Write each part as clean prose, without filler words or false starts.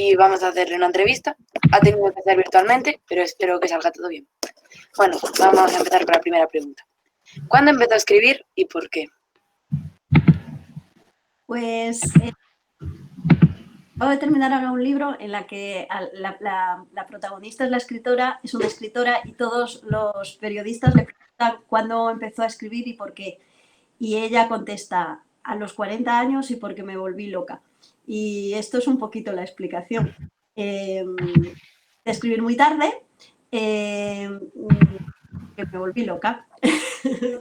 y vamos a hacerle una entrevista. Ha tenido que ser virtualmente, pero espero que salga todo bien. Bueno, vamos a empezar con la primera pregunta. ¿Cuándo empezó a escribir y por qué? Pues acabo de terminar ahora un libro en la que la protagonista es es una escritora y todos los periodistas le preguntan cuándo empezó a escribir y por qué. Y ella contesta, a los 40 años y porque me volví loca. Y esto es un poquito la explicación. De escribir muy tarde, que me volví loca.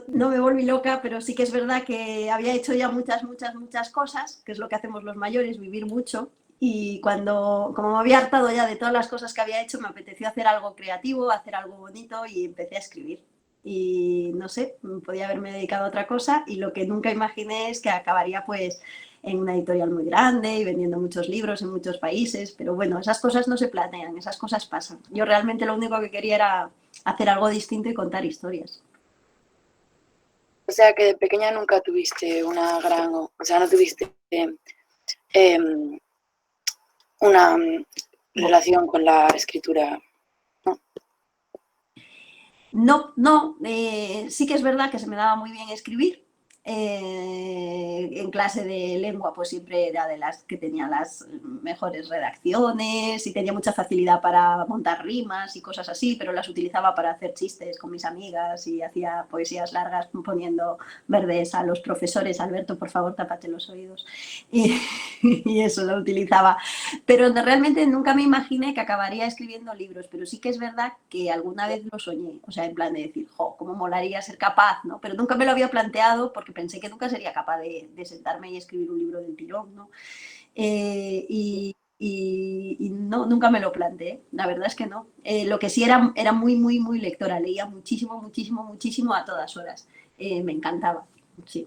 No me volví loca, pero sí que es verdad que había hecho ya muchas cosas, que es lo que hacemos los mayores, vivir mucho. Y como me había hartado ya de todas las cosas que había hecho, me apeteció hacer algo creativo, hacer algo bonito y empecé a escribir. Y no sé, podía haberme dedicado a otra cosa y lo que nunca imaginé es que acabaría pues en una editorial muy grande y vendiendo muchos libros en muchos países, pero bueno, esas cosas no se planean, esas cosas pasan. Yo realmente lo único que quería era hacer algo distinto y contar historias. O sea que de pequeña nunca tuviste una gran, o sea, no tuviste una relación con la escritura, ¿no? No, sí que es verdad que se me daba muy bien escribir. En clase de lengua pues siempre era de las que tenía las mejores redacciones y tenía mucha facilidad para montar rimas y cosas así, pero las utilizaba para hacer chistes con mis amigas y hacía poesías largas poniendo verdes a los profesores. Alberto, por favor, tápate los oídos. Y eso lo utilizaba. Pero realmente nunca me imaginé que acabaría escribiendo libros, pero sí que es verdad que alguna vez lo soñé, o sea, en plan de decir, jo, cómo molaría ser capaz, ¿no? Pero nunca me lo había planteado porque pensé que nunca sería capaz de sentarme y escribir un libro del tirón, ¿no? Y no, nunca me lo planteé, la verdad es que no. Lo que sí era muy lectora, leía muchísimo a todas horas. Me encantaba, sí.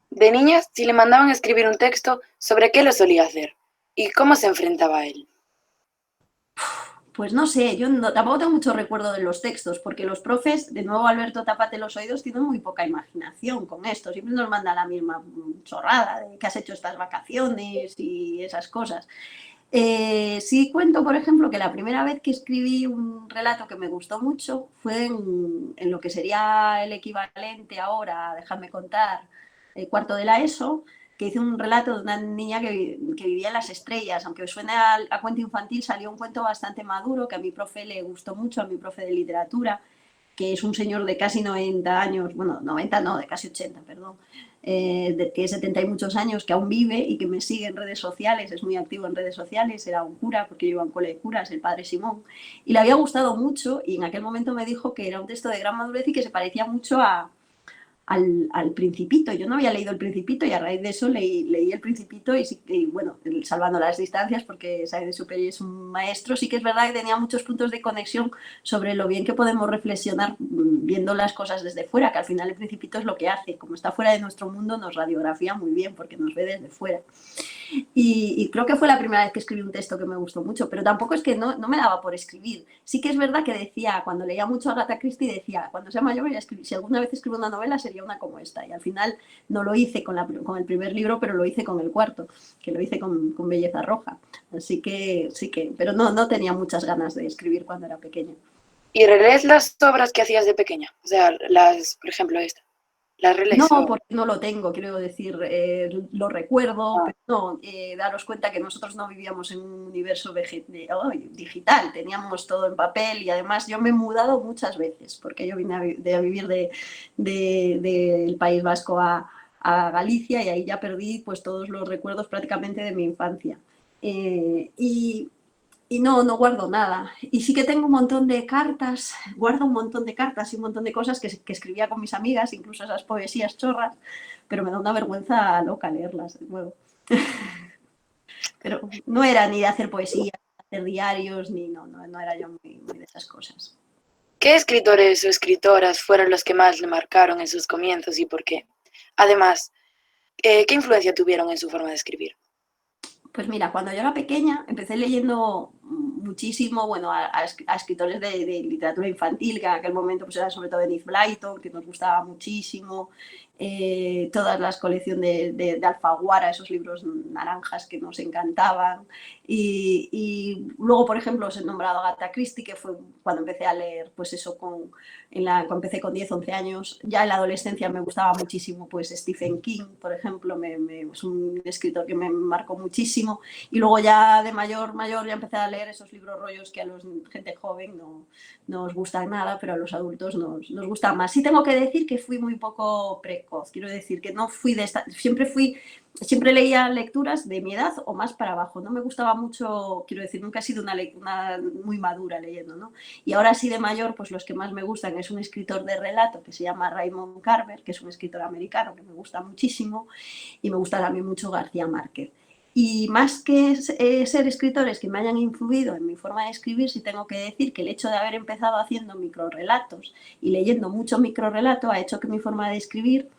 De niña, si le mandaban a escribir un texto, ¿sobre qué lo solía hacer? ¿Y cómo se enfrentaba a él? Pues no sé, yo tampoco tengo mucho recuerdo de los textos, porque los profes, de nuevo Alberto, tápate los oídos, tienen muy poca imaginación con esto. Siempre nos mandan la misma chorrada de qué has hecho estas vacaciones y esas cosas. Sí cuento, por ejemplo, que la primera vez que escribí un relato que me gustó mucho fue en lo que sería el equivalente ahora, déjame contar, cuarto de la ESO, que hice un relato de una niña que vivía en las estrellas. Aunque suene a cuento infantil, salió un cuento bastante maduro que a mi profe le gustó mucho, a mi profe de literatura, que es un señor de casi 90 años, bueno, 90 no, de casi 80, perdón, que tiene 70 y muchos años, que aún vive y que me sigue en redes sociales, es muy activo en redes sociales, era un cura, porque yo iba a un cole de curas, el padre Simón, y le había gustado mucho y en aquel momento me dijo que era un texto de gran madurez y que se parecía mucho al Principito. Yo no había leído el Principito y a raíz de eso leí el Principito y bueno, salvando las distancias porque Saint-Exupéry es un maestro, sí que es verdad que tenía muchos puntos de conexión sobre lo bien que podemos reflexionar viendo las cosas desde fuera, que al final el Principito es lo que hace, como está fuera de nuestro mundo nos radiografía muy bien porque nos ve desde fuera. Y creo que fue la primera vez que escribí un texto que me gustó mucho, pero tampoco es que no me daba por escribir. Sí que es verdad que decía, cuando leía mucho a Agatha Christie, decía, cuando sea mayor voy a escribir, si alguna vez escribo una novela sería una como esta. Y al final no lo hice con el primer libro, pero lo hice con el cuarto, que lo hice con Belleza Roja. Así que sí que, pero no tenía muchas ganas de escribir cuando era pequeña. ¿Y relees las obras que hacías de pequeña? O sea, por ejemplo, esta. ¿Las relees? No, porque no lo tengo, quiero decir, lo recuerdo, pero no, daros cuenta que nosotros no vivíamos en un universo digital, teníamos todo en papel y además yo me he mudado muchas veces, porque yo vine a vivir del País Vasco a Galicia y ahí ya perdí pues todos los recuerdos prácticamente de mi infancia. Y no guardo nada. Y sí que tengo un montón de cartas, guardo un montón de cartas y un montón de cosas que escribía con mis amigas, incluso esas poesías chorras, pero me da una vergüenza loca leerlas de nuevo. Pero no era ni de hacer poesía, hacer diarios, ni no era yo muy de esas cosas. ¿Qué escritores o escritoras fueron los que más le marcaron en sus comienzos y por qué? Además, ¿qué influencia tuvieron en su forma de escribir? Pues mira, cuando yo era pequeña empecé leyendo muchísimo, bueno, a escritores de literatura infantil, que en aquel momento pues era sobre todo Enid Blyton, que nos gustaba muchísimo, todas las colecciones de Alfaguara, esos libros naranjas que nos encantaban. Y luego, por ejemplo, os he nombrado a Agatha Christie, que fue cuando empecé a leer, pues eso, cuando empecé con 10, 11 años. Ya en la adolescencia me gustaba muchísimo, pues Stephen King, por ejemplo, es un escritor que me marcó muchísimo. Y luego ya de mayor ya empecé a leer esos libros rollos que a la gente joven no os gustan nada, pero a los adultos nos gustan más. Sí tengo que decir que fui muy poco precoz, quiero decir que no fui de esta, siempre leía lecturas de mi edad o más para abajo, no me gustaba mucho, quiero decir, nunca he sido una muy madura leyendo, ¿no? Y ahora sí de mayor, pues los que más me gustan es un escritor de relato que se llama Raymond Carver, que es un escritor americano que me gusta muchísimo, y me gusta también mucho García Márquez. Y más que ser escritores que me hayan influido en mi forma de escribir, sí tengo que decir que el hecho de haber empezado haciendo microrrelatos y leyendo mucho microrrelato ha hecho que mi forma de escribir,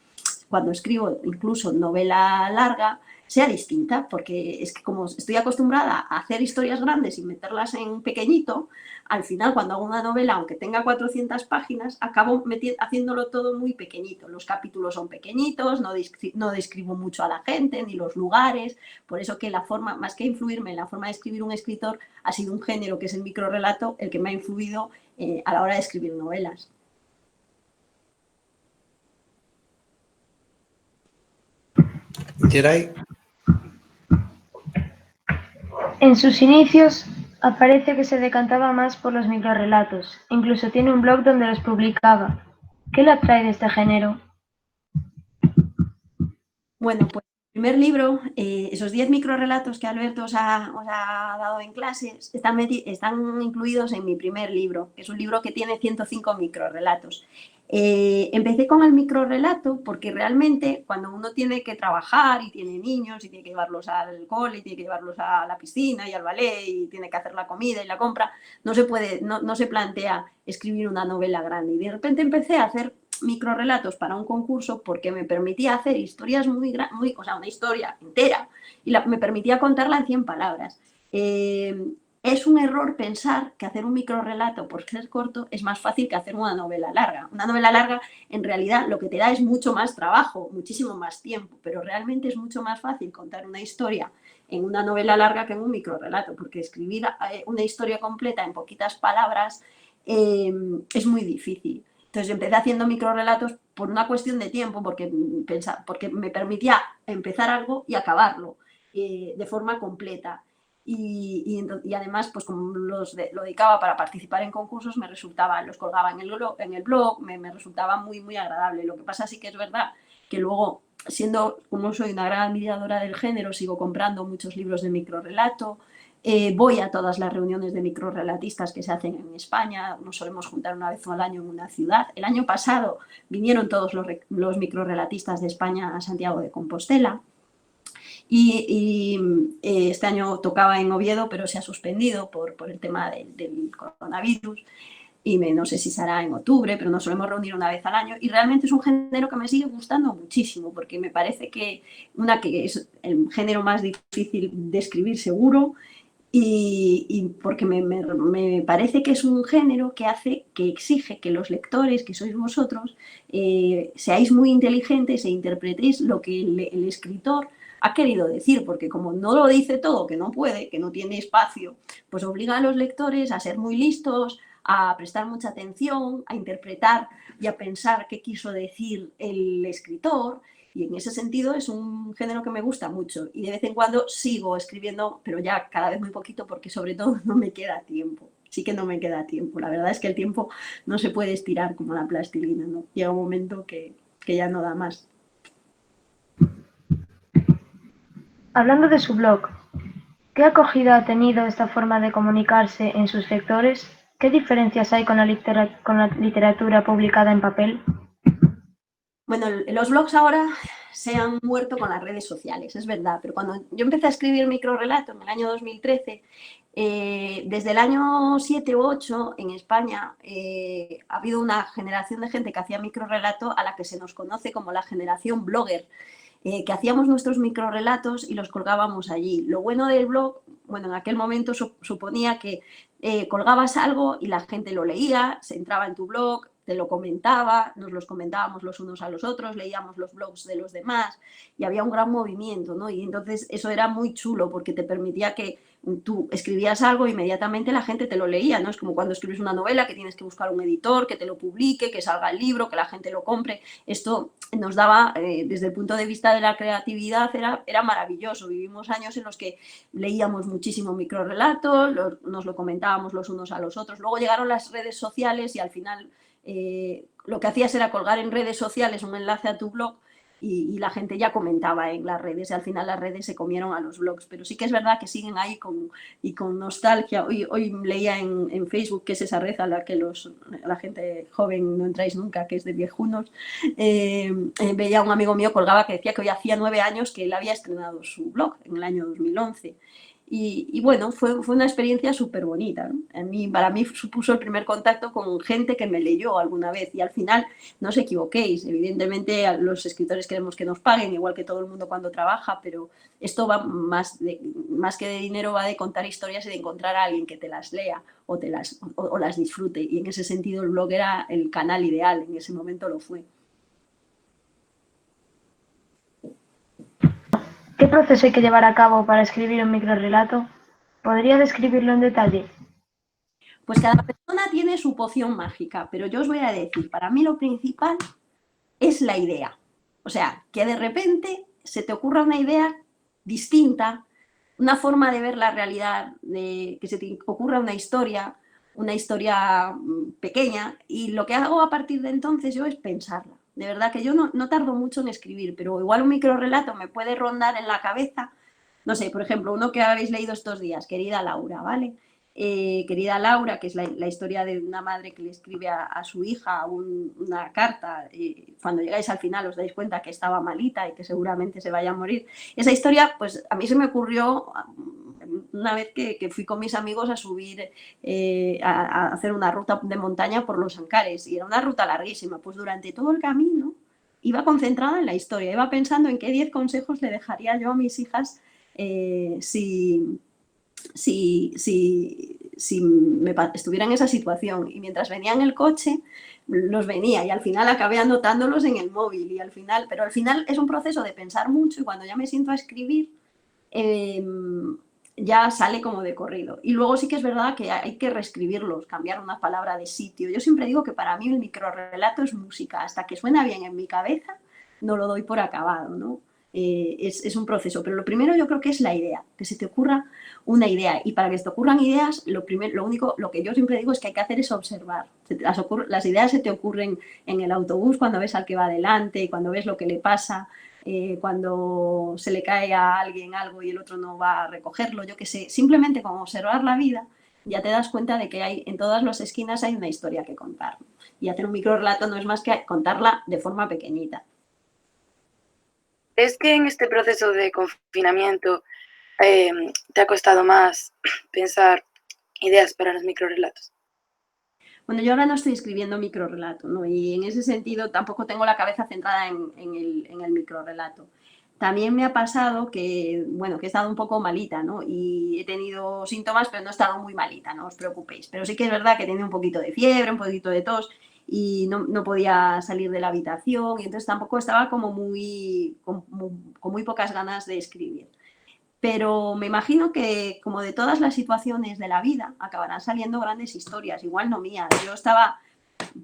cuando escribo incluso novela larga, sea distinta, porque es que como estoy acostumbrada a hacer historias grandes y meterlas en pequeñito, al final cuando hago una novela, aunque tenga 400 páginas, acabo haciéndolo todo muy pequeñito. Los capítulos son pequeñitos, no describo mucho a la gente, ni los lugares, por eso que la forma, más que influirme en la forma de escribir un escritor, ha sido un género que es el microrrelato el que me ha influido a la hora de escribir novelas. Geray. En sus inicios aparece que se decantaba más por los microrrelatos, incluso tiene un blog donde los publicaba. ¿Qué le atrae de este género? Bueno, pues el primer libro, esos 10 microrrelatos que Alberto os ha dado en clase, están incluidos en mi primer libro, que es un libro que tiene 105 microrrelatos. Empecé con el microrrelato porque realmente cuando uno tiene que trabajar y tiene niños y tiene que llevarlos al cole y tiene que llevarlos a la piscina y al ballet y tiene que hacer la comida y la compra, no se plantea escribir una novela grande. Y de repente empecé a hacer microrrelatos para un concurso porque me permitía hacer historias o sea, una historia entera y me permitía contarla en 100 palabras. Es un error pensar que hacer un microrrelato por ser corto es más fácil que hacer una novela larga. Una novela larga, en realidad, lo que te da es mucho más trabajo, muchísimo más tiempo, pero realmente es mucho más fácil contar una historia en una novela larga que en un microrrelato, porque escribir una historia completa en poquitas palabras es muy difícil. Entonces empecé haciendo microrrelatos por una cuestión de tiempo, porque me permitía empezar algo y acabarlo de forma completa. Y además, pues como lo dedicaba para participar en concursos, los colgaba en el blog, me resultaba muy, muy agradable. Lo que pasa sí que es verdad que luego, como soy una gran admiradora del género, sigo comprando muchos libros de microrrelato, voy a todas las reuniones de microrrelatistas que se hacen en España, nos solemos juntar una vez al año en una ciudad. El año pasado vinieron todos los microrrelatistas de España a Santiago de Compostela. Y este año tocaba en Oviedo, pero se ha suspendido por el tema del coronavirus. Y no sé si será en octubre, pero nos solemos reunir una vez al año. Y realmente es un género que me sigue gustando muchísimo, porque me parece que es el género más difícil de escribir seguro, y porque me parece que es un género que exige que los lectores, que sois vosotros, seáis muy inteligentes e interpretéis lo que el escritor ha querido decir, porque como no lo dice todo, que no puede, que no tiene espacio, pues obliga a los lectores a ser muy listos, a prestar mucha atención, a interpretar y a pensar qué quiso decir el escritor. Y en ese sentido es un género que me gusta mucho y de vez en cuando sigo escribiendo, pero ya cada vez muy poquito porque sobre todo no me queda tiempo. Sí que no me queda tiempo. La verdad es que el tiempo no se puede estirar como la plastilina, ¿no? Llega un momento que ya no da más. Hablando de su blog, ¿qué acogida ha tenido esta forma de comunicarse en sus lectores? ¿Qué diferencias hay con la literatura publicada en papel? Bueno, los blogs ahora se han muerto con las redes sociales, es verdad, pero cuando yo empecé a escribir microrrelato en el año 2013, desde el año 7 u 8 en España ha habido una generación de gente que hacía microrrelato a la que se nos conoce como la generación blogger, que hacíamos nuestros microrrelatos y los colgábamos allí. Lo bueno del blog, bueno, en aquel momento suponía que colgabas algo y la gente lo leía, se entraba en tu blog, te lo comentaba, nos los comentábamos los unos a los otros, leíamos los blogs de los demás y había un gran movimiento, ¿no? Y entonces eso era muy chulo porque te permitía que tú escribías algo e inmediatamente la gente te lo leía, ¿no? Es como cuando escribes una novela que tienes que buscar un editor, que te lo publique, que salga el libro, que la gente lo compre. Esto nos daba, desde el punto de vista de la creatividad, era maravilloso. Vivimos años en los que leíamos muchísimo microrelato, nos lo comentábamos los unos a los otros. Luego llegaron las redes sociales y al final lo que hacías era colgar en redes sociales un enlace a tu blog y la gente ya comentaba en las redes y al final las redes se comieron a los blogs, pero sí que es verdad que siguen ahí con nostalgia. Hoy leía en Facebook que es esa red a la que la gente joven no entráis nunca, que es de viejunos. Veía a un amigo mío colgaba que decía que hoy hacía 9 años que él había estrenado su blog en el año 2011. Y bueno, fue una experiencia súper bonita, ¿no? Para mí supuso el primer contacto con gente que me leyó alguna vez y al final, no os equivoquéis, evidentemente los escritores queremos que nos paguen, igual que todo el mundo cuando trabaja, pero esto va más que de dinero, va de contar historias y de encontrar a alguien que te las lea o las disfrute, y en ese sentido el blog era el canal ideal, en ese momento lo fue. ¿Qué proceso hay que llevar a cabo para escribir un microrrelato? ¿Podría describirlo en detalle? Pues cada persona tiene su poción mágica, pero yo os voy a decir, para mí lo principal es la idea. O sea, que de repente se te ocurra una idea distinta, una forma de ver la realidad, que se te ocurra una historia pequeña, y lo que hago a partir de entonces yo es pensarla. De verdad que yo no tardo mucho en escribir, pero igual un microrrelato me puede rondar en la cabeza, no sé, por ejemplo, uno que habéis leído estos días, Querida Laura, ¿vale? Querida Laura, que es la historia de una madre que le escribe a su hija una carta, cuando llegáis al final os dais cuenta que estaba malita y que seguramente se vaya a morir. Esa historia, pues a mí se me ocurrió una vez que fui con mis amigos a subir, a hacer una ruta de montaña por los Ancares, y era una ruta larguísima. Pues durante todo el camino iba concentrada en la historia, iba pensando en qué 10 consejos le dejaría yo a mis hijas si estuviera en esa situación, y mientras venía en el coche los venía y al final acabé anotándolos en el móvil, pero al final es un proceso de pensar mucho, y cuando ya me siento a escribir ya sale como de corrido. Y luego sí que es verdad que hay que reescribirlos, cambiar una palabra de sitio. Yo siempre digo que para mí el microrrelato es música, hasta que suena bien en mi cabeza no lo doy por acabado, ¿no? Es un proceso, pero lo primero yo creo que es la idea, que se te ocurra una idea, y para que se te ocurran ideas, lo que yo siempre digo es que hay que hacer es observar. Las ideas se te ocurren en el autobús, cuando ves al que va adelante, cuando ves lo que le pasa, cuando se le cae a alguien algo y el otro no va a recogerlo, yo qué sé, simplemente con observar la vida ya te das cuenta de que en todas las esquinas hay una historia que contar, y hacer un microrrelato no es más que contarla de forma pequeñita. ¿Es que en este proceso de confinamiento te ha costado más pensar ideas para los microrrelatos? Bueno, yo ahora no estoy escribiendo microrrelato, ¿no? Y en ese sentido tampoco tengo la cabeza centrada en el microrrelato. También me ha pasado que, bueno, que he estado un poco malita, ¿no? Y he tenido síntomas, pero no he estado muy malita, no os preocupéis. Pero sí que es verdad que he tenido un poquito de fiebre, un poquito de tos, y no podía salir de la habitación, y entonces tampoco estaba como con muy pocas ganas de escribir. Pero me imagino que, como de todas las situaciones de la vida, acabarán saliendo grandes historias, igual no mías. Yo estaba,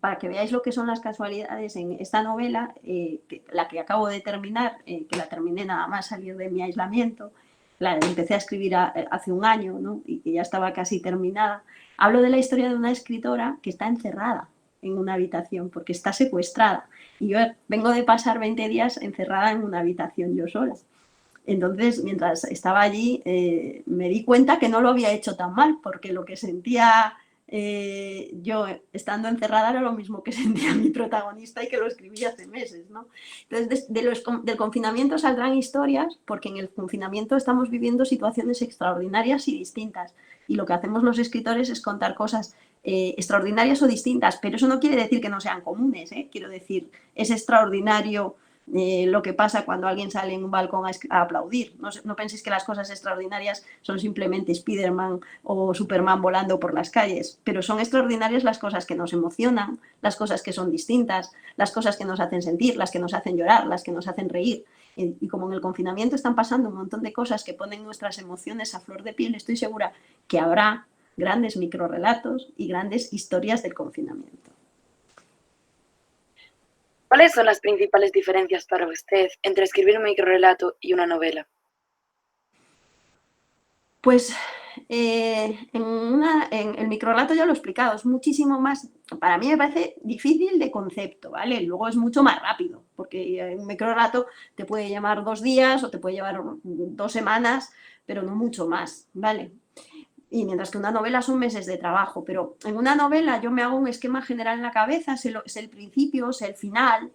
para que veáis lo que son las casualidades, en esta novela, la que acabo de terminar, que la terminé nada más salir de mi aislamiento, la empecé a escribir hace un año, ¿no? Y que ya estaba casi terminada. Hablo de la historia de una escritora que está encerrada en una habitación porque está secuestrada. Y yo vengo de pasar 20 días encerrada en una habitación yo sola. Entonces, mientras estaba allí, me di cuenta que no lo había hecho tan mal, porque lo que sentía yo estando encerrada era lo mismo que sentía mi protagonista, y que lo escribí hace meses, ¿no? Entonces, del confinamiento saldrán historias, porque en el confinamiento estamos viviendo situaciones extraordinarias y distintas, y lo que hacemos los escritores es contar cosas extraordinarias o distintas, pero eso no quiere decir que no sean comunes, ¿eh? Quiero decir, es extraordinario lo que pasa cuando alguien sale en un balcón a aplaudir. No penséis que las cosas extraordinarias son simplemente Spiderman o Superman volando por las calles, pero son extraordinarias las cosas que nos emocionan, las cosas que son distintas, las cosas que nos hacen sentir, las que nos hacen llorar, las que nos hacen reír. Y como en el confinamiento están pasando un montón de cosas que ponen nuestras emociones a flor de piel, estoy segura que habrá grandes microrrelatos y grandes historias del confinamiento. ¿Cuáles son las principales diferencias para usted entre escribir un microrrelato y una novela? Pues en el microrrelato ya lo he explicado, es muchísimo más, para mí me parece difícil de concepto, ¿vale? Luego es mucho más rápido, porque un microrrelato te puede llevar 2 días o te puede llevar 2 semanas, pero no mucho más, ¿vale? Y mientras que una novela son meses de trabajo, pero en una novela yo me hago un esquema general en la cabeza, sé el principio, sé el final,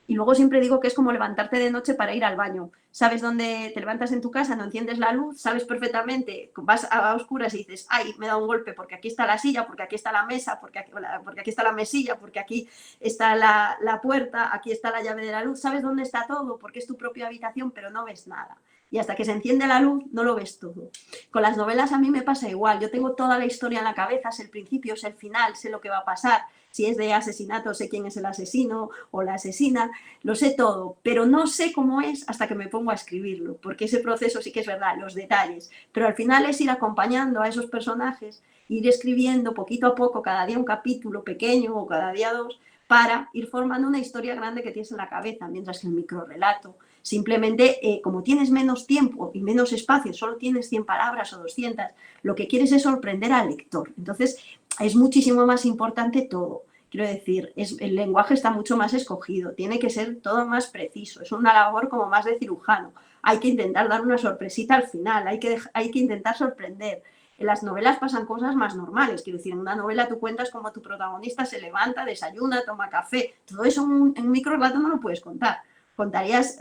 y luego siempre digo que es como levantarte de noche para ir al baño. Sabes dónde te levantas en tu casa, no enciendes la luz, sabes perfectamente, vas a oscuras y dices, ay, me da un golpe porque aquí está la silla, porque aquí está la mesa, porque aquí está la mesilla, porque aquí está la puerta, aquí está la llave de la luz, sabes dónde está todo, porque es tu propia habitación, pero no ves nada. Y hasta que se enciende la luz, no lo ves todo. Con las novelas a mí me pasa igual. Yo tengo toda la historia en la cabeza, sé el principio, sé el final, sé lo que va a pasar. Si es de asesinato, sé quién es el asesino o la asesina, lo sé todo, pero no sé cómo es hasta que me pongo a escribirlo, porque ese proceso sí que es verdad, los detalles. Pero al final es ir acompañando a esos personajes, ir escribiendo poquito a poco, cada día un capítulo pequeño o cada día 2, para ir formando una historia grande que tienes en la cabeza, mientras que el microrrelato simplemente, como tienes menos tiempo y menos espacio, solo tienes 100 palabras o 200, lo que quieres es sorprender al lector. Entonces, es muchísimo más importante todo. Quiero decir, el lenguaje está mucho más escogido, tiene que ser todo más preciso, es una labor como más de cirujano. Hay que intentar dar una sorpresita al final, hay que intentar sorprender. En las novelas pasan cosas más normales, quiero decir, en una novela tú cuentas cómo tu protagonista se levanta, desayuna, toma café, todo eso en un microrrelato no lo puedes contar.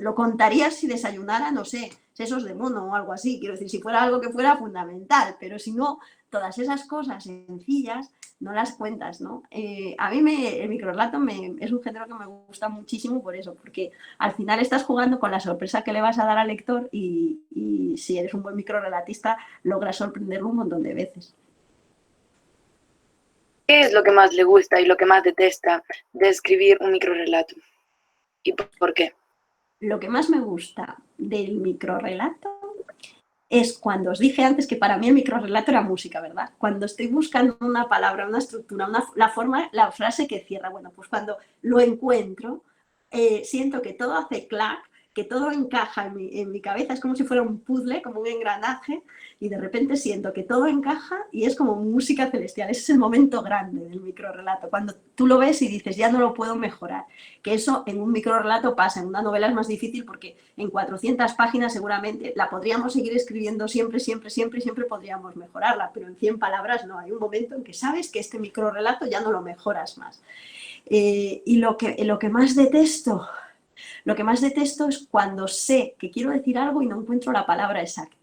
Lo contarías si desayunara, no sé, sesos de mono o algo así, quiero decir, si fuera algo que fuera fundamental, pero si no, todas esas cosas sencillas no las cuentas, ¿no? A mí el microrrelato es un género que me gusta muchísimo por eso, porque al final estás jugando con la sorpresa que le vas a dar al lector y si eres un buen microrrelatista logras sorprenderlo un montón de veces. ¿Qué es lo que más le gusta y lo que más detesta de escribir un microrrelato? ¿Y por qué? Lo que más me gusta del microrrelato es cuando os dije antes que para mí el microrrelato era música, ¿verdad? Cuando estoy buscando una palabra, una estructura, la forma, la frase que cierra, bueno, pues cuando lo encuentro, siento que todo hace clac, que todo encaja en mi cabeza, es como si fuera un puzzle, como un engranaje, y de repente siento que todo encaja y es como música celestial. Ese es el momento grande del microrrelato, cuando tú lo ves y dices, ya no lo puedo mejorar. Que eso en un microrrelato pasa, en una novela es más difícil porque en 400 páginas seguramente la podríamos seguir escribiendo siempre podríamos mejorarla, pero en 100 palabras no. Hay un momento en que sabes que este microrrelato ya no lo mejoras más. Y lo que más detesto es cuando sé que quiero decir algo y no encuentro la palabra exacta.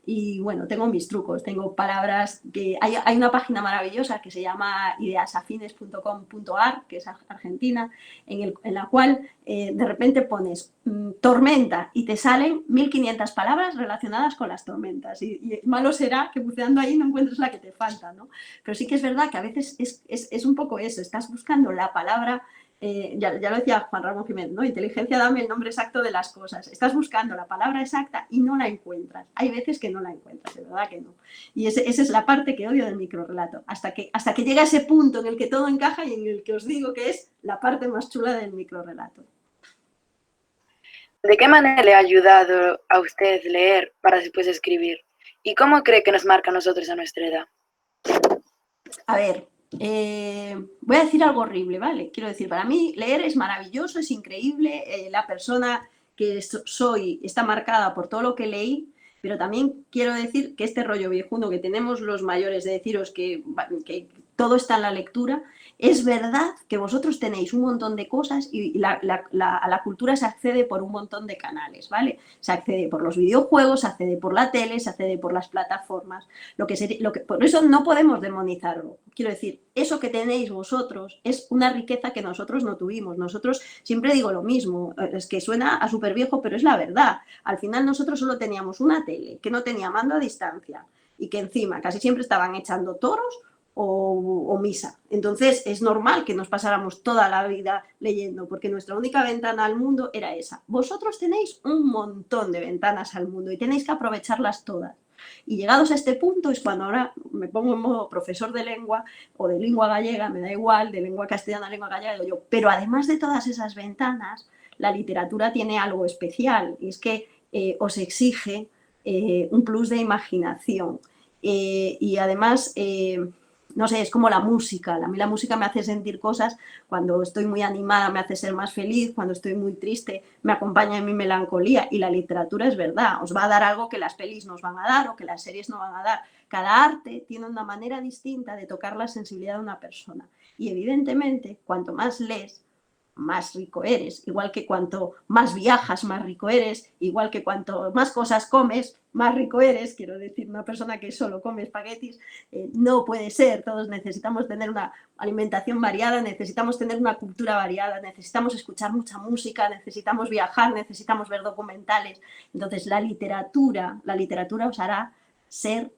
Y bueno, tengo mis trucos, tengo palabras que... Hay una página maravillosa que se llama ideasafines.com.ar, que es argentina, en la cual de repente pones tormenta y te salen 1500 palabras relacionadas con las tormentas. Y malo será que buceando ahí no encuentres la que te falta, ¿no? Pero sí que es verdad que a veces es un poco eso, estás buscando la palabra... ya lo decía Juan Ramón Jiménez, ¿no? Inteligencia, dame el nombre exacto de las cosas. Estás buscando la palabra exacta y no la encuentras. Hay veces que no la encuentras, de verdad que no. Y esa es la parte que odio del microrrelato. Hasta que llega ese punto en el que todo encaja y en el que os digo que es la parte más chula del microrrelato. ¿De qué manera le ha ayudado a usted leer para después escribir? ¿Y cómo cree que nos marca a nosotros a nuestra edad? A ver, voy a decir algo horrible, ¿vale? Quiero decir, para mí leer es maravilloso, es increíble, la persona que soy está marcada por todo lo que leí, pero también quiero decir que este rollo viejuno que tenemos los mayores de deciros que todo está en la lectura. Es verdad que vosotros tenéis un montón de cosas y a la cultura se accede por un montón de canales, ¿vale? Se accede por los videojuegos, se accede por la tele, se accede por las plataformas. Por eso no podemos demonizarlo. Quiero decir, eso que tenéis vosotros es una riqueza que nosotros no tuvimos. Nosotros, siempre digo lo mismo, es que suena a súper viejo, pero es la verdad. Al final nosotros solo teníamos una tele que no tenía mando a distancia y que encima casi siempre estaban echando toros o misa. Entonces es normal que nos pasáramos toda la vida leyendo, porque nuestra única ventana al mundo era esa. Vosotros tenéis un montón de ventanas al mundo y tenéis que aprovecharlas todas. Y llegados a este punto es cuando ahora me pongo en modo profesor de lengua o de lengua gallega, me da igual, de lengua castellana, lengua gallega, digo yo, pero además de todas esas ventanas, la literatura tiene algo especial y es que os exige un plus de imaginación. Y además, no sé, es como la música. A mí la música me hace sentir cosas. Cuando estoy muy animada me hace ser más feliz, cuando estoy muy triste me acompaña en mi melancolía. Y la literatura es verdad, os va a dar algo que las pelis nos van a dar o que las series no van a dar. Cada arte tiene una manera distinta de tocar la sensibilidad de una persona. Y evidentemente, cuanto más lees, más rico eres, igual que cuanto más viajas, más rico eres, igual que cuanto más cosas comes, más rico eres. Quiero decir, una persona que solo come espaguetis no puede ser. Todos necesitamos tener una alimentación variada, necesitamos tener una cultura variada, necesitamos escuchar mucha música, necesitamos viajar, necesitamos ver documentales. Entonces la literatura os hará ser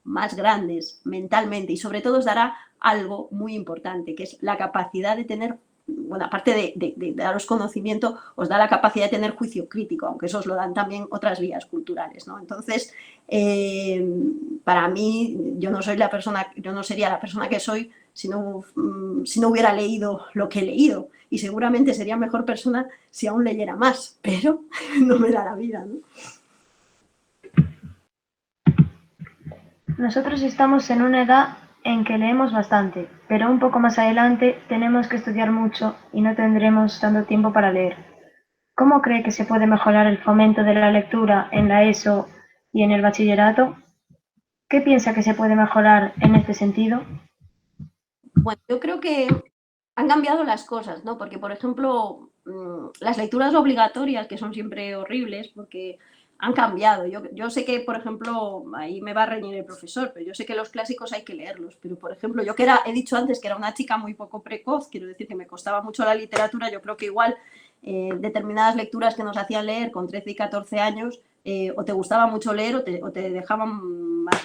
más grandes mentalmente y sobre todo os dará algo muy importante, que es la capacidad de tener, bueno, aparte de daros conocimiento, os da la capacidad de tener juicio crítico, aunque eso os lo dan también otras vías culturales, ¿no? Entonces, para mí, yo no sería la persona que soy si no hubiera leído lo que he leído, y seguramente sería mejor persona si aún leyera más, pero no me da la vida, ¿no? Nosotros estamos en una edad en que leemos bastante, pero un poco más adelante tenemos que estudiar mucho y no tendremos tanto tiempo para leer. ¿Cómo cree que se puede mejorar el fomento de la lectura en la ESO y en el bachillerato? ¿Qué piensa que se puede mejorar en este sentido? Bueno, yo creo que han cambiado las cosas, ¿no? Porque, por ejemplo, las lecturas obligatorias, que son siempre horribles, porque han cambiado. Yo sé que, por ejemplo, ahí me va a reñir el profesor, pero yo sé que los clásicos hay que leerlos. Pero, por ejemplo, yo he dicho antes que era una chica muy poco precoz, quiero decir que me costaba mucho la literatura, yo creo que igual determinadas lecturas que nos hacían leer con 13 y 14 años, o te gustaba mucho leer o te dejaban más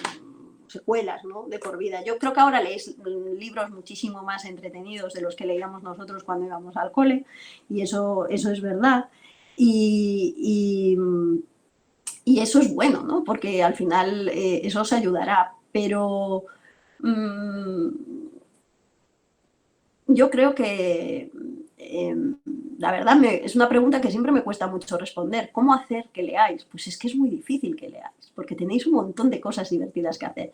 secuelas, ¿no?, de por vida. Yo creo que ahora leéis libros muchísimo más entretenidos de los que leíamos nosotros cuando íbamos al cole, y eso es verdad. Y eso es bueno, ¿no? Porque al final eso os ayudará. Pero yo creo que la verdad es una pregunta que siempre me cuesta mucho responder. ¿Cómo hacer que leáis? Pues es que es muy difícil que leáis, porque tenéis un montón de cosas divertidas que hacer.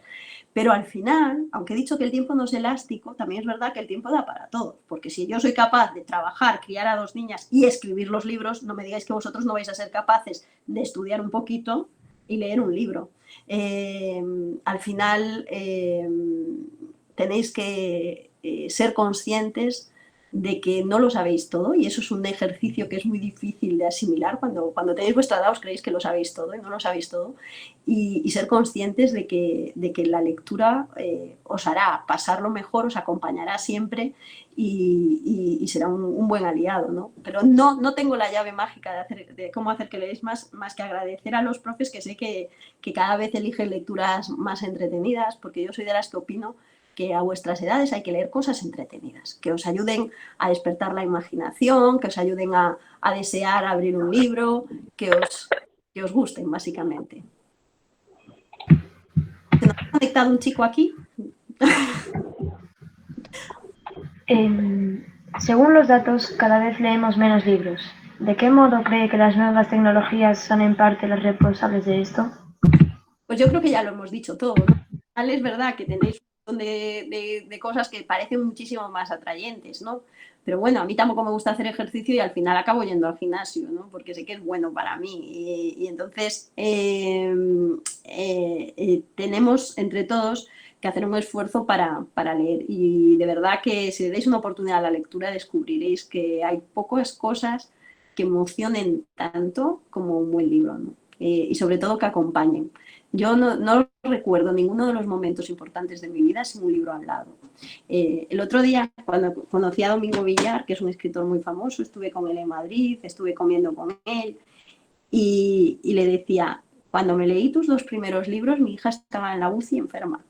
Pero al final, aunque he dicho que el tiempo no es elástico, también es verdad que el tiempo da para todo. Porque si yo soy capaz de trabajar, criar a 2 niñas y escribir los libros, no me digáis que vosotros no vais a ser capaces de estudiar un poquito y leer un libro. Al final tenéis que ser conscientes de que no lo sabéis todo, y eso es un ejercicio que es muy difícil de asimilar. Cuando tenéis vuestra edad os creéis que lo sabéis todo y no lo sabéis todo, y ser conscientes de que la lectura os hará pasarlo mejor, os acompañará siempre y será un buen aliado, ¿no? Pero no tengo la llave mágica de cómo hacer que leáis más que agradecer a los profes, que sé que cada vez eligen lecturas más entretenidas, porque yo soy de las que opino que a vuestras edades hay que leer cosas entretenidas, que os ayuden a despertar la imaginación, que os ayuden a desear abrir un libro, que os gusten, básicamente. ¿Se nos ha conectado un chico aquí? Según los datos, cada vez leemos menos libros. ¿De qué modo cree que las nuevas tecnologías son en parte las responsables de esto? Pues yo creo que ya lo hemos dicho todo, ¿no? Es verdad que tenéis un montón de cosas que parecen muchísimo más atrayentes, ¿no? Pero bueno, a mí tampoco me gusta hacer ejercicio y al final acabo yendo al gimnasio, ¿no? Porque sé que es bueno para mí. Y entonces tenemos entre todos que hacer un esfuerzo para leer. Y de verdad que si le dais una oportunidad a la lectura descubriréis que hay pocas cosas que emocionen tanto como un buen libro, ¿no? Y sobre todo que acompañen. Yo no recuerdo ninguno de los momentos importantes de mi vida sin un libro al lado. El otro día, cuando conocí a Domingo Villar, que es un escritor muy famoso, estuve con él en Madrid, estuve comiendo con él y le decía, cuando me leí tus 2 primeros libros, mi hija estaba en la UCI enferma.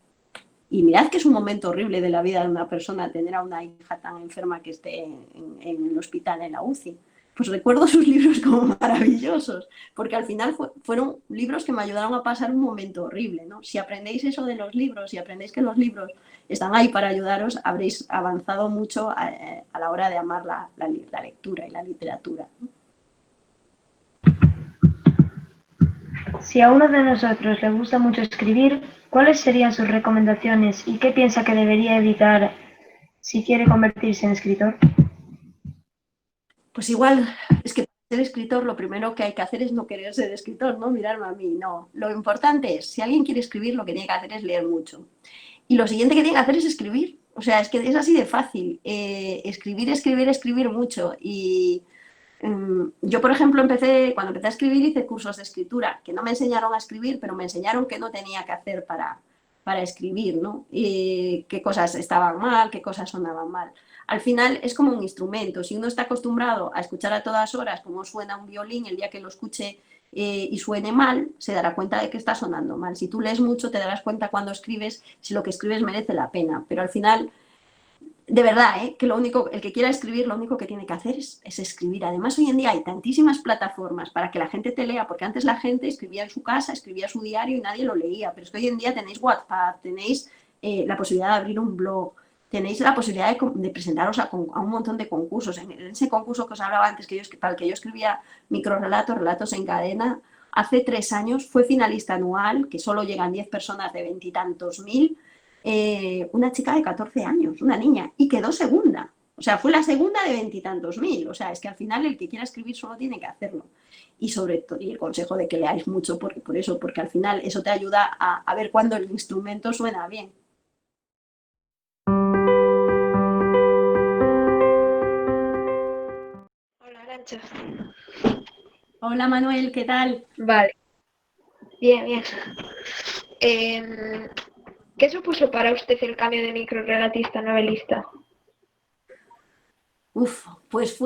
Y mirad que es un momento horrible de la vida de una persona tener a una hija tan enferma que esté en el hospital, en la UCI. Pues recuerdo sus libros como maravillosos, porque al final fueron libros que me ayudaron a pasar un momento horrible, ¿no? Si aprendéis eso de los libros, si aprendéis que los libros están ahí para ayudaros, habréis avanzado mucho a la hora de amar la lectura y la literatura, ¿no? Si a uno de nosotros le gusta mucho escribir, ¿cuáles serían sus recomendaciones y qué piensa que debería evitar si quiere convertirse en escritor? Pues igual, es que para ser escritor lo primero que hay que hacer es no querer ser escritor, no mirarme a mí, no. Lo importante es, si alguien quiere escribir, lo que tiene que hacer es leer mucho. Y lo siguiente que tiene que hacer es escribir. O sea, es que es así de fácil. Escribir mucho. Y yo, por ejemplo, cuando empecé a escribir, hice cursos de escritura, que no me enseñaron a escribir, pero me enseñaron qué no tenía que hacer para escribir, ¿no? Y qué cosas estaban mal, qué cosas sonaban mal. Al final es como un instrumento. Si uno está acostumbrado a escuchar a todas horas cómo suena un violín, el día que lo escuche y suene mal, se dará cuenta de que está sonando mal. Si tú lees mucho, te darás cuenta cuando escribes si lo que escribes merece la pena. Pero al final, de verdad, que el que quiera escribir, lo único que tiene que hacer es escribir. Además, hoy en día hay tantísimas plataformas para que la gente te lea, porque antes la gente escribía en su casa, escribía su diario y nadie lo leía. Pero es que hoy en día tenéis WhatsApp, tenéis la posibilidad de abrir un blog, tenéis la posibilidad de presentaros a un montón de concursos. En ese concurso que os hablaba antes, para el que yo escribía microrelatos, relatos en cadena, hace 3 años fue finalista anual, que solo llegan 10 personas de 20 y tantos mil, una chica de 14 años, una niña, y quedó segunda. O sea, fue la segunda de 20 y tantos mil. O sea, es que al final el que quiera escribir solo tiene que hacerlo. Y sobre todo, y el consejo de que leáis mucho, porque al final eso te ayuda a ver cuándo el instrumento suena bien. Hola, Arancha. Hola Manuel, ¿qué tal? Vale, bien, bien. ¿Qué supuso para usted el cambio de microrrelatista a novelista? Pues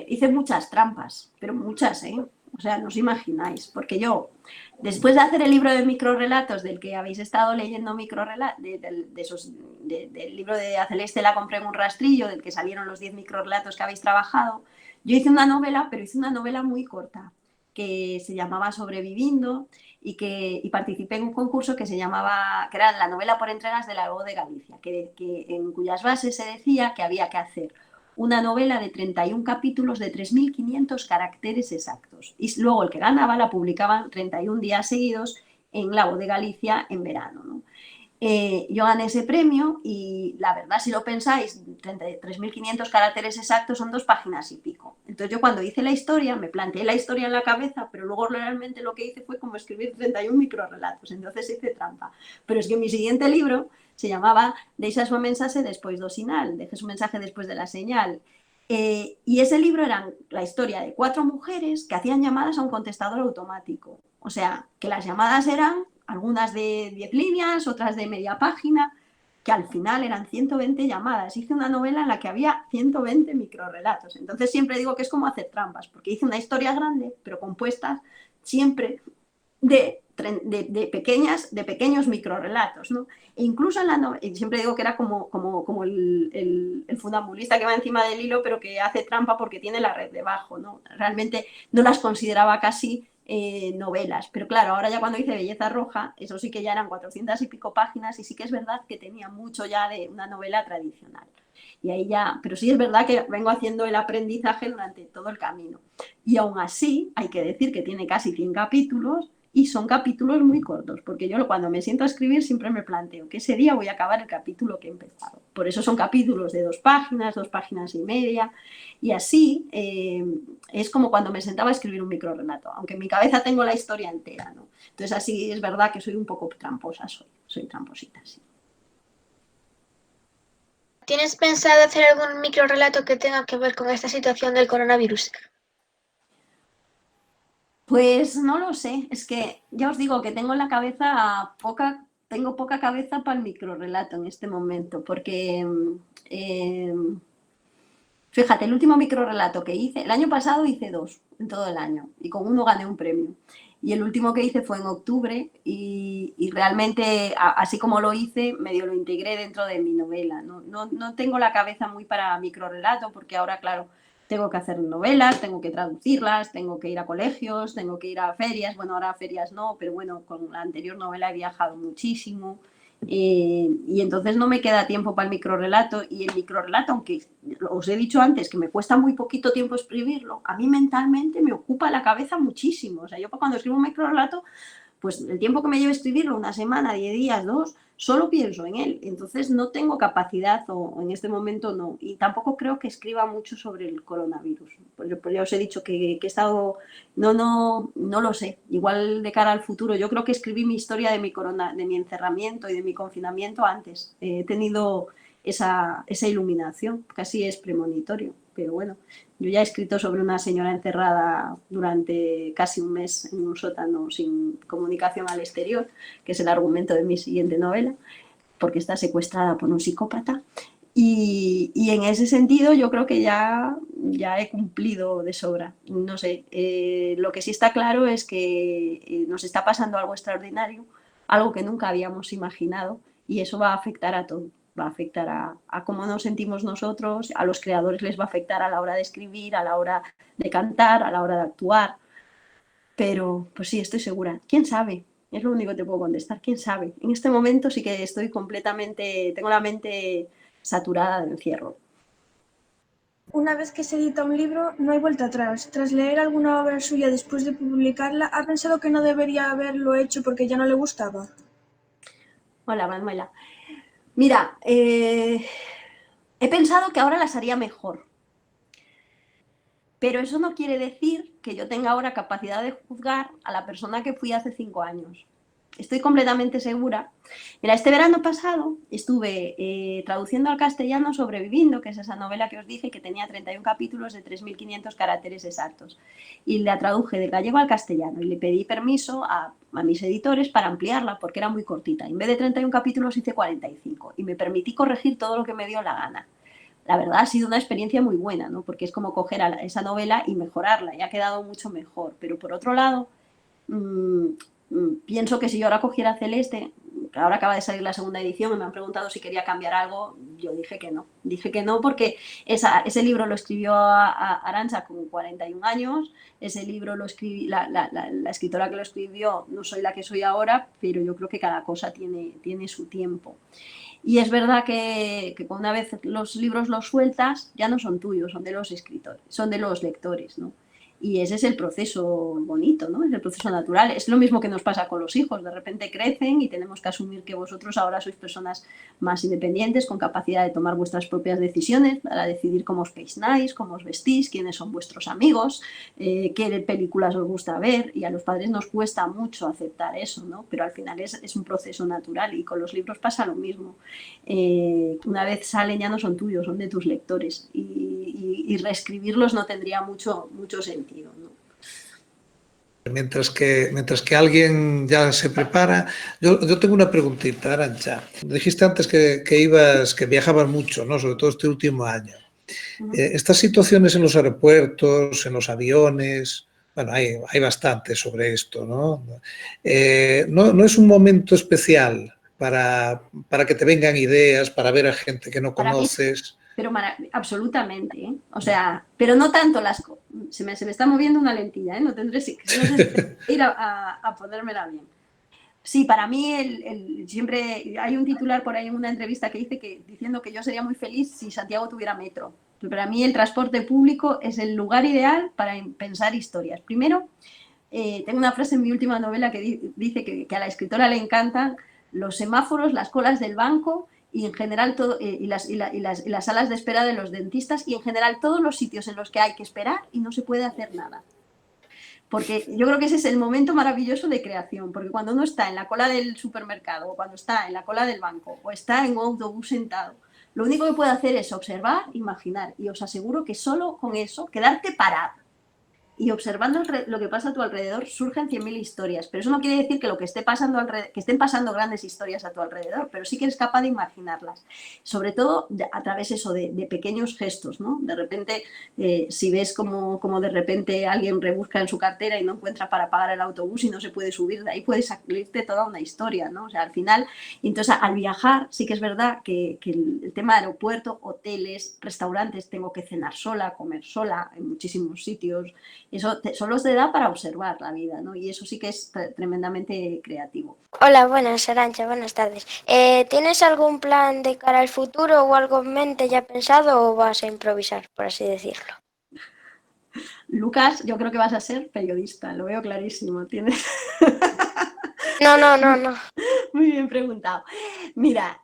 hice muchas trampas, pero muchas, ¿eh? O sea, no os imagináis, porque yo, después de hacer el libro de microrelatos del que habéis estado leyendo del libro de A Celeste la compré en un rastrillo, del que salieron los 10 microrelatos que habéis trabajado, yo hice una novela, pero hice una novela muy corta, que se llamaba Sobreviviendo y participé en un concurso que era la novela por entregas de la Voz de Galicia, en cuyas bases se decía que había que hacer una novela de 31 capítulos de 3.500 caracteres exactos. Y luego el que ganaba la publicaban 31 días seguidos en La Voz de Galicia en verano, ¿no? Yo gané ese premio y la verdad, si lo pensáis, 3.500 caracteres exactos son 2 páginas y pico. Entonces yo cuando hice la historia, me planteé la historia en la cabeza, pero luego realmente lo que hice fue como escribir 31 microrelatos, entonces hice trampa. Pero es que mi siguiente libro se llamaba Deixa su mensaje después do sinal, deje su mensaje después de la señal. Y ese libro era la historia de 4 mujeres que hacían llamadas a un contestador automático. O sea, que las llamadas eran algunas de 10 líneas, otras de media página, que al final eran 120 llamadas. Hice una novela en la que había 120 microrelatos. Entonces siempre digo que es como hacer trampas, porque hice una historia grande, pero compuesta siempre de pequeños microrelatos, ¿no? E incluso en la novela, siempre digo que era como el funambulista que va encima del hilo, pero que hace trampa porque tiene la red debajo, ¿no? Realmente no las consideraba casi novelas, pero claro, ahora ya cuando hice Belleza Roja, eso sí que ya eran 400 y pico páginas y sí que es verdad que tenía mucho ya de una novela tradicional. Y ahí ya, pero sí es verdad que vengo haciendo el aprendizaje durante todo el camino. Y aún así, hay que decir que tiene casi 100 capítulos y son capítulos muy cortos, porque yo cuando me siento a escribir siempre me planteo que ese día voy a acabar el capítulo que he empezado. Por eso son capítulos de 2 páginas y media, y así es como cuando me sentaba a escribir un microrelato, aunque en mi cabeza tengo la historia entera, ¿no? Entonces así es verdad que soy un poco tramposa, soy tramposita, sí. ¿Tienes pensado hacer algún microrelato que tenga que ver con esta situación del coronavirus? Pues no lo sé, es que ya os digo que tengo en la cabeza tengo poca cabeza para el microrelato en este momento, porque eh, fíjate, el último microrelato que hice, el año pasado hice 2 en todo el año y con uno gané un premio. Y el último que hice fue en octubre y realmente, así como lo hice, medio lo integré dentro de mi novela. No tengo la cabeza muy para microrelato porque ahora, claro, tengo que hacer novelas, tengo que traducirlas, tengo que ir a colegios, tengo que ir a ferias. Bueno, ahora a ferias no, pero bueno, con la anterior novela he viajado muchísimo. Y entonces no me queda tiempo para el microrelato y el microrelato, aunque os he dicho antes que me cuesta muy poquito tiempo escribirlo, a mí mentalmente me ocupa la cabeza muchísimo. O sea, yo cuando escribo un microrelato, pues el tiempo que me lleva escribirlo, una semana, 10 días, 2, solo pienso en él. Entonces no tengo capacidad o en este momento no. Y tampoco creo que escriba mucho sobre el coronavirus. Pues ya os he dicho que he estado... No lo sé. Igual de cara al futuro. Yo creo que escribí mi historia de mi encerramiento y de mi confinamiento antes. He tenido esa iluminación. Casi es premonitorio. Pero bueno, yo ya he escrito sobre una señora encerrada durante casi un mes en un sótano sin comunicación al exterior, que es el argumento de mi siguiente novela, porque está secuestrada por un psicópata. Y en ese sentido yo creo que ya he cumplido de sobra. No sé, lo que sí está claro es que nos está pasando algo extraordinario, algo que nunca habíamos imaginado y eso va a afectar a todo. Va a afectar a cómo nos sentimos nosotros, a los creadores les va a afectar a la hora de escribir, a la hora de cantar, a la hora de actuar. Pero, pues sí, estoy segura. ¿Quién sabe? Es lo único que te puedo contestar. ¿Quién sabe? En este momento sí que estoy completamente, tengo la mente saturada de encierro. Una vez que se edita un libro, no hay vuelta atrás. Tras leer alguna obra suya después de publicarla, ¿ha pensado que no debería haberlo hecho porque ya no le gustaba? Hola, Manuela. Mira, he pensado que ahora las haría mejor. Pero eso no quiere decir que yo tenga ahora capacidad de juzgar a la persona que fui hace 5 años. Estoy completamente segura. Mira, este verano pasado estuve traduciendo al castellano Sobreviviendo, que es esa novela que os dije que tenía 31 capítulos de 3.500 caracteres exactos. Y la traduje del gallego al castellano y le pedí permiso a mis editores para ampliarla porque era muy cortita. En vez de 31 capítulos hice 45 y me permití corregir todo lo que me dio la gana. La verdad ha sido una experiencia muy buena, ¿no? Porque es como coger esa novela y mejorarla y ha quedado mucho mejor. Pero por otro lado, pienso que si yo ahora cogiera Celeste, ahora acaba de salir la segunda edición y me han preguntado si quería cambiar algo, yo dije que no. Dije que no porque ese libro lo escribió Arantxa con 41 años, ese libro lo escribí, la escritora que lo escribió no soy la que soy ahora, pero yo creo que cada cosa tiene su tiempo. Y es verdad que una vez los libros los sueltas, ya no son tuyos, son de los escritores, son de los lectores, ¿no? Y ese es el proceso bonito, ¿no? Es el proceso natural. Es lo mismo que nos pasa con los hijos. De repente crecen y tenemos que asumir que vosotros ahora sois personas más independientes, con capacidad de tomar vuestras propias decisiones, para decidir cómo os peináis, cómo os vestís, quiénes son vuestros amigos, qué películas os gusta ver. Y a los padres nos cuesta mucho aceptar eso, ¿no? Pero al final es un proceso natural y con los libros pasa lo mismo. Una vez salen ya no son tuyos, son de tus lectores. Y reescribirlos no tendría mucho sentido, ¿no? Mientras que alguien ya se prepara, yo tengo una preguntita, Arantxa. Dijiste antes que viajabas mucho, ¿no? Sobre todo este último año. Estas situaciones en los aeropuertos, en los aviones, bueno, hay bastante sobre esto, ¿no? ¿No es un momento especial para que te vengan ideas, para ver a gente que no conoces? Pero absolutamente, ¿eh? O sea, pero no tanto se me está moviendo una lentilla, ¿eh? No tendré que ir a ponérmela bien. Sí, para mí siempre hay un titular por ahí en una entrevista que hice diciendo que yo sería muy feliz si Santiago tuviera metro. Pero para mí el transporte público es el lugar ideal para pensar historias. Primero, tengo una frase en mi última novela que dice que a la escritora le encantan los semáforos, las colas del banco y en general todo, y las salas de espera de los dentistas y en general todos los sitios en los que hay que esperar y no se puede hacer nada. Porque yo creo que ese es el momento maravilloso de creación, porque cuando uno está en la cola del supermercado o cuando está en la cola del banco o está en un autobús sentado, Lo único que puedo hacer es observar, imaginar, y os aseguro que solo con eso, quedarte parado y observando lo que pasa a tu alrededor, surgen 100.000 historias. Pero eso no quiere decir que lo que esté pasando que estén pasando grandes historias a tu alrededor, pero sí que eres capaz de imaginarlas. Sobre todo a través eso de pequeños gestos, ¿no? De repente, si ves como de repente alguien rebusca en su cartera y no encuentra para pagar el autobús y no se puede subir, de ahí puede salirte toda una historia, ¿no? O sea, al final, entonces al viajar sí que es verdad que el tema de aeropuerto, hoteles, restaurantes, tengo que cenar sola, comer sola en muchísimos sitios. Eso solo te da para observar la vida, ¿no? Y eso sí que es tremendamente creativo. Hola, buenas, Arantxa, buenas tardes. ¿Tienes algún plan de cara al futuro o algo en mente ya pensado o vas a improvisar, por así decirlo? Lucas, yo creo que vas a ser periodista, lo veo clarísimo. ¿Tienes? No. Muy bien preguntado. Mira,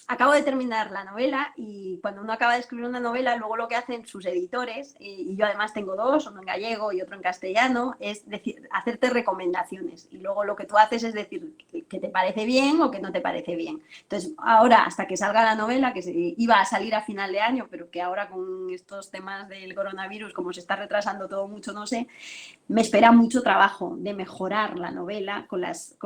acabo de terminar la novela y cuando uno acaba de escribir una novela, luego lo que hacen sus editores, y yo además tengo dos, uno en gallego y otro en castellano, es hacerte recomendaciones. Y luego lo que tú haces es decir que te parece bien o que no te parece bien. Entonces, ahora, hasta que salga la novela, que iba a salir a final de año, pero que ahora con estos temas del coronavirus, como se está retrasando todo mucho, no sé, me espera mucho trabajo de mejorar la novela con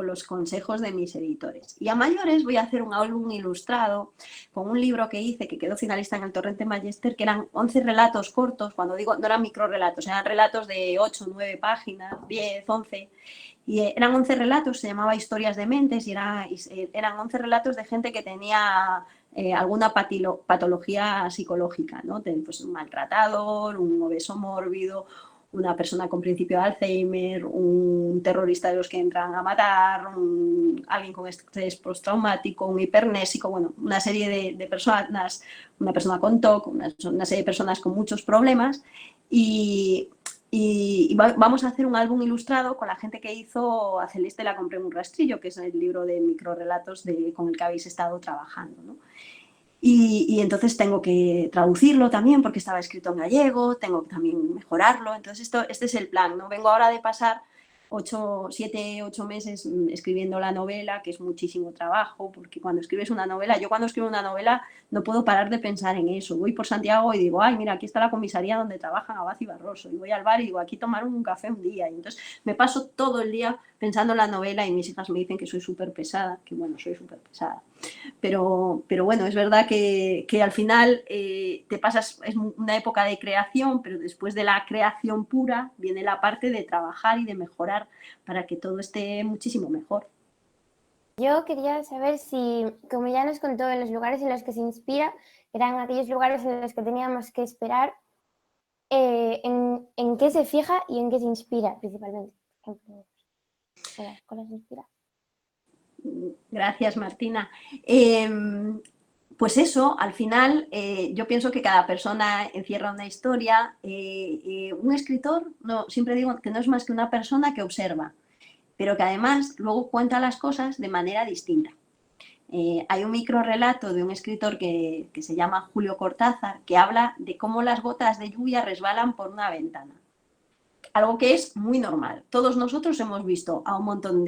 los consejos de mis editores. Y a mayores voy a hacer un álbum ilustrado con un libro que hice, que quedó finalista en el Torrente Magister, que eran 11 relatos cortos, cuando digo, no eran microrelatos, eran relatos de 8, 9 páginas, 10, 11, y eran 11 relatos, se llamaba Historias de Mentes, y eran 11 relatos de gente que tenía alguna patología psicológica, ¿no? Pues un maltratador, un obeso mórbido, una persona con principio de Alzheimer, un terrorista de los que entran a matar, alguien con estrés postraumático, un hipernésico, bueno, una serie de personas, una persona con TOC, una serie de personas con muchos problemas y vamos a hacer un álbum ilustrado con la gente que hizo A Celeste la compré en un rastrillo, que es el libro de microrelatos con el que habéis estado trabajando, ¿no? Y entonces tengo que traducirlo también porque estaba escrito en gallego, tengo que también mejorarlo. Entonces este es el plan, ¿no? Vengo ahora de pasar 7, 8 meses escribiendo la novela, que es muchísimo trabajo, porque cuando escribes una novela, yo cuando escribo una novela no puedo parar de pensar en eso. Voy por Santiago y digo, ay, mira, aquí está la comisaría donde trabajan Abad y Barroso. Y voy al bar y digo, aquí tomaron un café un día. Y entonces me paso todo el día pensando en la novela y mis hijas me dicen que soy súper pesada, que bueno, soy súper pesada. Pero bueno, es verdad que al final te pasas, es una época de creación, pero después de la creación pura viene la parte de trabajar y de mejorar para que todo esté muchísimo mejor. Yo quería saber si, como ya nos contó, en los lugares en los que se inspira, eran aquellos lugares en los que teníamos que esperar, en qué se fija y en qué se inspira principalmente. Por ejemplo, en las escuelas se inspira. Gracias, Martina. Pues eso, al final yo pienso que cada persona encierra una historia. Un escritor, siempre digo que no es más que una persona que observa, pero que además luego cuenta las cosas de manera distinta. Hay un microrelato de un escritor que se llama Julio Cortázar, que habla de cómo las gotas de lluvia resbalan por una ventana. Algo que es muy normal. Todos nosotros hemos visto a un montón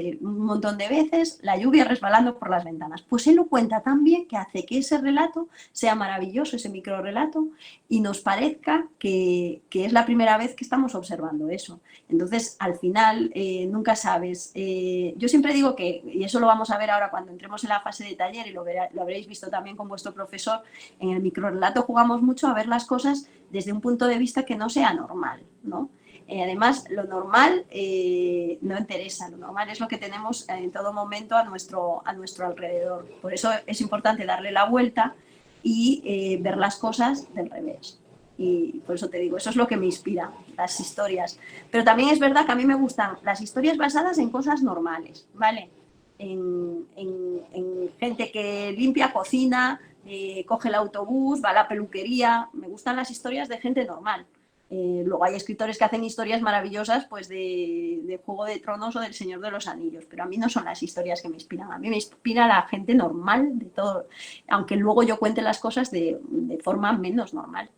de veces la lluvia resbalando por las ventanas. Pues él lo cuenta tan bien que hace que ese relato sea maravilloso, ese microrelato, y nos parezca que es la primera vez que estamos observando eso. Entonces, al final, nunca sabes. Yo siempre digo que, y eso lo vamos a ver ahora cuando entremos en la fase de taller, y lo habréis visto también con vuestro profesor, en el microrelato jugamos mucho a ver las cosas desde un punto de vista que no sea normal, ¿no? Además, lo normal no interesa, lo normal es lo que tenemos en todo momento a nuestro alrededor. Por eso es importante darle la vuelta y ver las cosas del revés. Y por eso te digo, eso es lo que me inspira, las historias. Pero también es verdad que a mí me gustan las historias basadas en cosas normales, ¿vale? En gente que limpia, cocina, coge el autobús, va a la peluquería. Me gustan las historias de gente normal. Luego hay escritores que hacen historias maravillosas, pues de Juego de Tronos o del Señor de los Anillos, pero a mí no son las historias que me inspiran. A mí me inspira la gente normal de todo, aunque luego yo cuente las cosas de forma menos normal.